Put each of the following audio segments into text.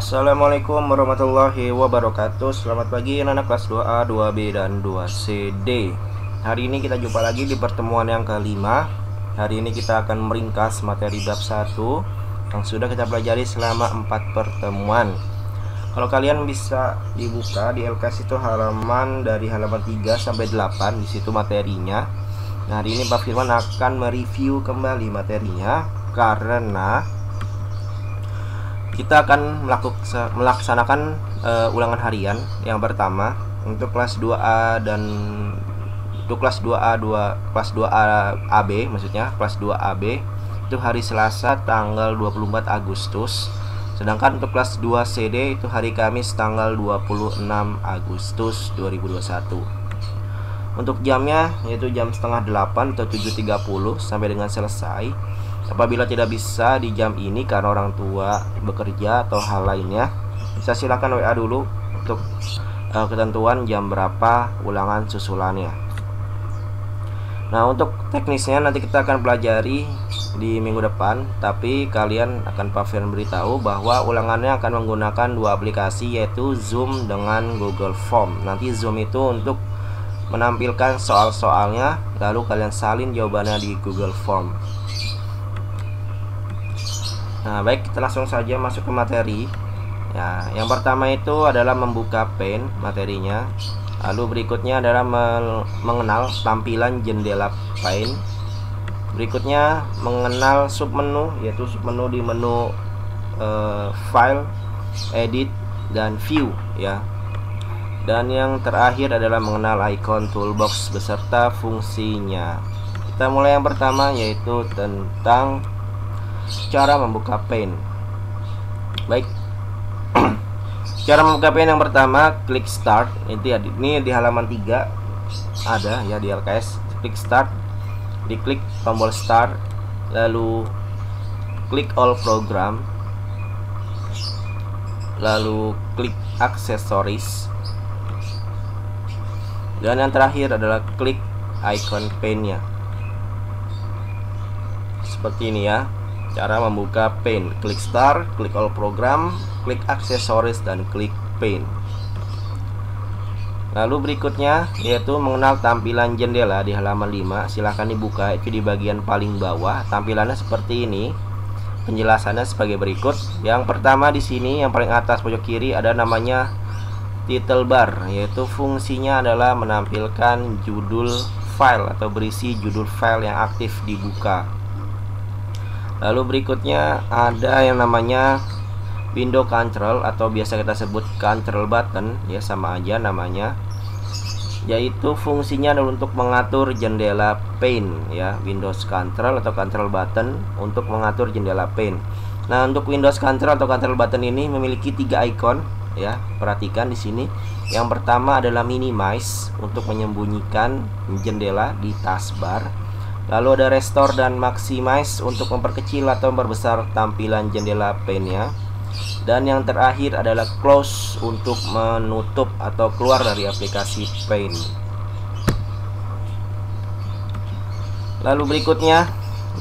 Assalamualaikum warahmatullahi wabarakatuh. Selamat pagi anak-anak kelas 2A, 2B, dan 2CD. Hari ini kita jumpa lagi di pertemuan yang kelima. Hari ini kita akan meringkas materi bab 1 yang sudah kita pelajari selama 4 pertemuan. Kalau kalian bisa dibuka di LKS itu halaman dari halaman 3 sampai 8, di situ materinya. Nah, hari ini Pak Firman akan mereview kembali materinya karena kita akan melaksanakan ulangan harian yang pertama untuk kelas 2A dan untuk kelas 2A AB, maksudnya kelas 2 AB itu hari Selasa tanggal 24 Agustus. Sedangkan untuk kelas 2 CD itu hari Kamis tanggal 26 Agustus 2021. Untuk jamnya yaitu jam setengah 8 atau 7.30 sampai dengan selesai. Apabila tidak bisa di jam ini karena orang tua bekerja atau hal lainnya, bisa silakan WA dulu untuk ketentuan jam berapa ulangan susulannya. Nah, untuk teknisnya nanti kita akan pelajari di minggu depan, tapi kalian akan Pak Firman beritahu bahwa ulangannya akan menggunakan dua aplikasi, yaitu Zoom dengan Google Form. Nanti Zoom itu untuk menampilkan soal-soalnya, lalu kalian salin jawabannya di Google Form. Nah, baik, kita langsung saja masuk ke materi. Ya, yang pertama itu adalah membuka Paint materinya. Lalu berikutnya adalah mengenal tampilan jendela Paint. Berikutnya mengenal submenu, yaitu submenu di menu File, Edit, dan View ya. Dan yang terakhir adalah mengenal icon toolbox beserta fungsinya. Kita mulai yang pertama, yaitu tentang cara membuka Paint. Baik. Cara membuka Paint yang pertama, klik Start. Ini di halaman 3 ada ya di LKS. Klik Start, diklik tombol Start, lalu klik All Program, lalu klik Accessories, dan yang terakhir adalah klik icon Paint-nya. Seperti ini ya. Cara membuka Paint, klik Start, klik All Program, klik Accessories, dan klik Paint. Lalu berikutnya yaitu mengenal tampilan jendela di halaman 5. Silahkan dibuka, itu di bagian paling bawah. Tampilannya seperti ini. Penjelasannya sebagai berikut. Yang pertama di sini yang paling atas pojok kiri ada namanya title bar, yaitu fungsinya adalah menampilkan judul file atau berisi judul file yang aktif dibuka. Lalu berikutnya ada yang namanya window control atau biasa kita sebut control button ya, sama aja namanya, yaitu fungsinya adalah untuk mengatur jendela Paint ya. Windows control atau control button untuk mengatur jendela Paint. Nah, untuk Windows control atau control button ini memiliki 3 icon ya. Perhatikan di sini. Yang pertama adalah minimize untuk menyembunyikan jendela di taskbar. Lalu ada restore dan maximize untuk memperkecil atau memperbesar tampilan jendela Paint-nya. Dan yang terakhir adalah close untuk menutup atau keluar dari aplikasi Paint. Lalu berikutnya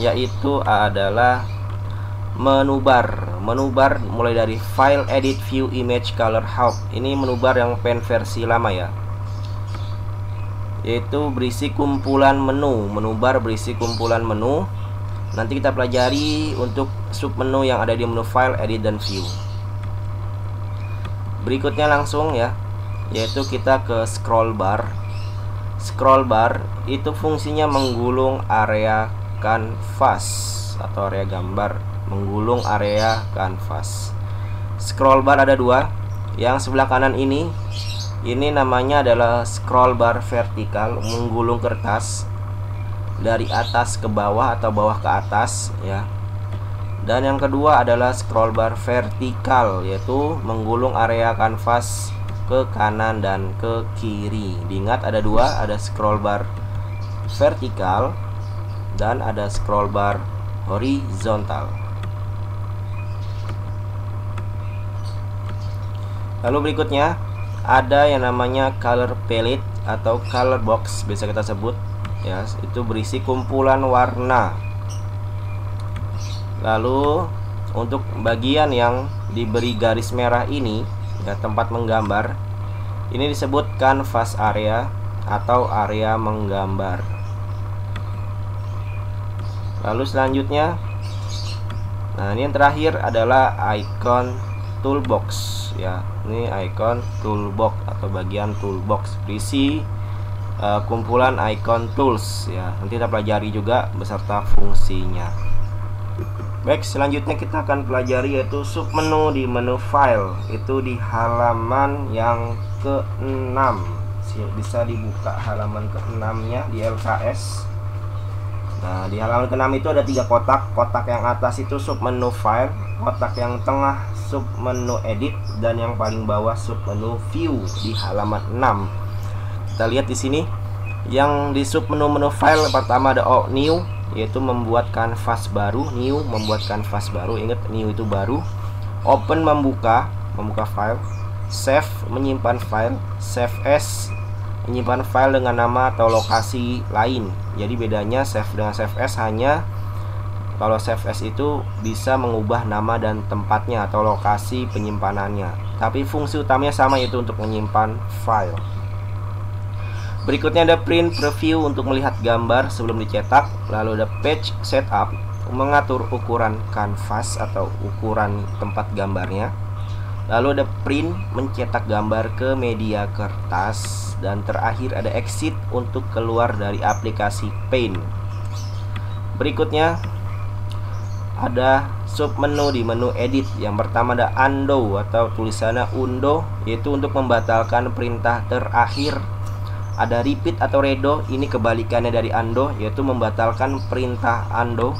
yaitu adalah menu bar. Menu bar mulai dari File, Edit, View, Image, Color, Help. Ini menu bar yang Paint versi lama ya, yaitu berisi kumpulan menu. Menu bar berisi kumpulan menu. Nanti kita pelajari untuk submenu yang ada di menu File, Edit, dan View. Berikutnya langsung ya, yaitu kita ke scroll bar. Scroll bar itu fungsinya menggulung area kanvas atau area gambar, menggulung area kanvas. Scroll bar ada 2. Yang sebelah kanan ini namanya adalah scroll bar vertikal, menggulung kertas dari atas ke bawah atau bawah ke atas ya. Dan yang kedua adalah scroll bar vertikal, yaitu menggulung area kanvas ke kanan dan ke kiri. Diingat ada 2, ada scroll bar vertikal dan ada scroll bar horizontal. Lalu berikutnya ada yang namanya color palette atau color box, biasa kita sebut ya. Itu berisi kumpulan warna. Lalu untuk bagian yang diberi garis merah ini ya, tempat menggambar, ini disebut canvas area atau area menggambar. Lalu selanjutnya, nah ini yang terakhir adalah icon toolbox ya. Ini icon toolbox atau bagian toolbox, berisi kumpulan icon tools ya. Nanti kita pelajari juga beserta fungsinya. Baik, selanjutnya kita akan pelajari yaitu submenu di menu file. Itu di halaman yang ke-6. Bisa dibuka halaman ke-6 nya di LKS. Nah, di halaman ke-6 itu ada 3 kotak. Kotak yang atas itu submenu file, kotak yang tengah submenu edit, dan yang paling bawah submenu view di halaman 6. Kita lihat di sini, yang di submenu menu file pertama ada new, yaitu membuat kanvas baru. New membuat kanvas baru, ingat new itu baru. Open membuka file. Save menyimpan file. Save as menyimpan file dengan nama atau lokasi lain. Jadi bedanya save dengan save as hanya kalau save as itu bisa mengubah nama dan tempatnya atau lokasi penyimpanannya, tapi fungsi utamanya sama, yaitu untuk menyimpan file. Berikutnya ada print preview untuk melihat gambar sebelum dicetak. Lalu ada page setup, mengatur ukuran kanvas atau ukuran tempat gambarnya. Lalu ada print, mencetak gambar ke media kertas. Dan terakhir ada exit, untuk keluar dari aplikasi Paint. Berikutnya ada submenu di menu edit. Yang pertama ada undo atau tulisannya undo, yaitu untuk membatalkan perintah terakhir. Ada repeat atau redo, ini kebalikannya dari undo, yaitu membatalkan perintah undo.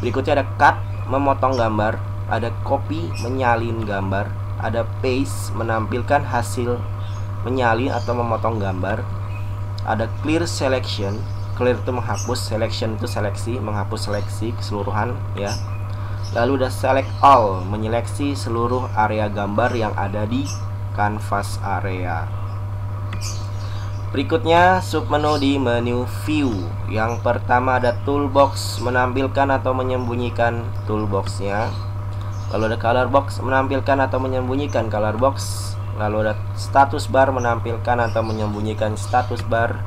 Berikutnya ada cut, memotong gambar. Ada copy, menyalin gambar. Ada paste, menampilkan hasil menyalin atau memotong gambar. Ada clear selection, clear itu menghapus, selection itu seleksi, menghapus seleksi keseluruhan ya. Lalu ada select all, menyeleksi seluruh area gambar yang ada di canvas area. Berikutnya submenu di menu view. Yang pertama ada toolbox, menampilkan atau menyembunyikan toolboxnya. Lalu ada color box, menampilkan atau menyembunyikan color box. Lalu ada status bar, menampilkan atau menyembunyikan status bar.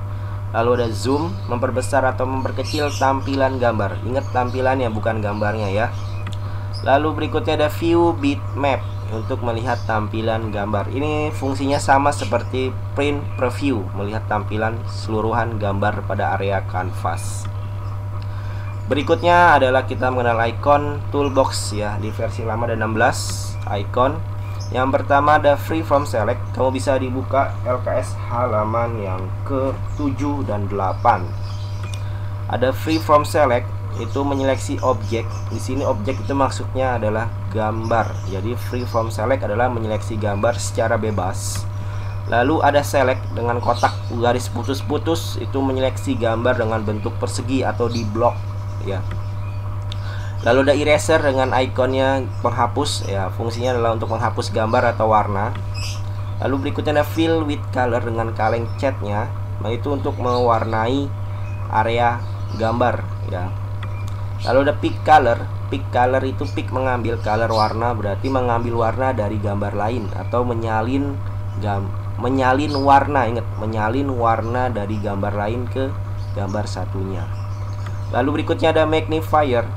Lalu ada zoom, memperbesar atau memperkecil tampilan gambar. Ingat tampilannya, bukan gambarnya ya. Lalu berikutnya ada view bitmap, untuk melihat tampilan gambar. Ini fungsinya sama seperti print preview, melihat tampilan seluruhan gambar pada area kanvas. Berikutnya adalah kita mengenal icon toolbox ya. Di versi lama ada 16 icon. Yang pertama ada free from select, kamu bisa dibuka LKS halaman yang ke-7 dan 8. Ada free from select, itu menyeleksi objek. Di sini objek itu maksudnya adalah gambar. Jadi free from select adalah menyeleksi gambar secara bebas. Lalu ada select dengan kotak garis putus-putus, itu menyeleksi gambar dengan bentuk persegi atau di blok ya. Lalu ada eraser dengan ikonnya penghapus ya, fungsinya adalah untuk menghapus gambar atau warna. Lalu berikutnya ada fill with color dengan kaleng catnya, nah itu untuk mewarnai area gambar ya. Lalu ada pick color. Pick color itu pick mengambil, color warna berarti mengambil warna dari gambar lain atau menyalin warna. Ingat, menyalin warna dari gambar lain ke gambar satunya. Lalu berikutnya ada magnifier.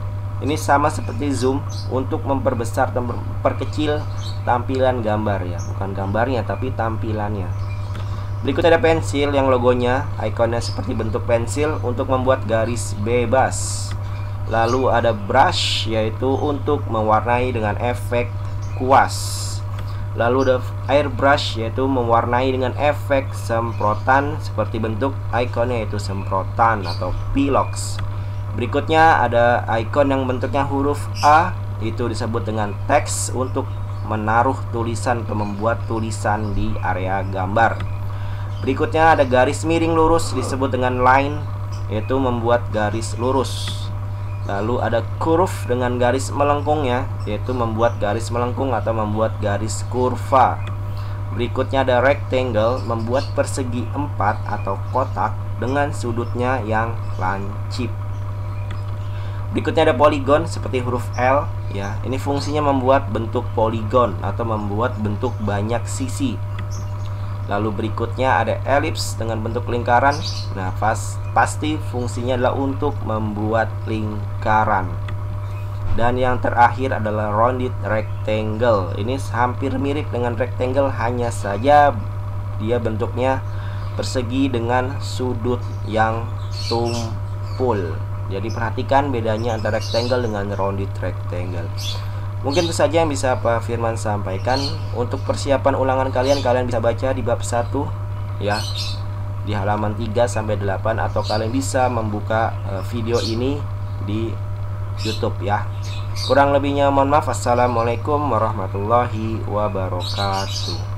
Ini sama seperti zoom, untuk memperbesar dan memperkecil tampilan gambar ya, bukan gambarnya tapi tampilannya. Berikutnya ada pensil, yang logonya ikonnya seperti bentuk pensil, untuk membuat garis bebas. Lalu ada brush, yaitu untuk mewarnai dengan efek kuas. Lalu ada airbrush, yaitu mewarnai dengan efek semprotan, seperti bentuk ikonnya yaitu semprotan atau pilox. Berikutnya ada icon yang bentuknya huruf A, itu disebut dengan teks, untuk menaruh tulisan atau membuat tulisan di area gambar. Berikutnya ada garis miring lurus, disebut dengan line, yaitu membuat garis lurus. Lalu ada curve dengan garis melengkungnya, yaitu membuat garis melengkung atau membuat garis kurva. Berikutnya ada rectangle, membuat persegi 4 atau kotak dengan sudutnya yang lancip. Berikutnya ada poligon seperti huruf L ya. Ini fungsinya membuat bentuk poligon atau membuat bentuk banyak sisi. Lalu berikutnya ada elips dengan bentuk lingkaran. Nah, pasti fungsinya adalah untuk membuat lingkaran. Dan yang terakhir adalah rounded rectangle. Ini hampir mirip dengan rectangle, hanya saja dia bentuknya persegi dengan sudut yang tumpul. Jadi perhatikan bedanya antara rectangle dengan rounded rectangle. Mungkin itu saja yang bisa Pak Firman sampaikan. Untuk persiapan ulangan kalian bisa baca di bab 1 ya, di halaman 3 sampai 8, atau kalian bisa membuka video ini di YouTube ya. Kurang lebihnya mohon maaf. Assalamualaikum warahmatullahi wabarakatuh.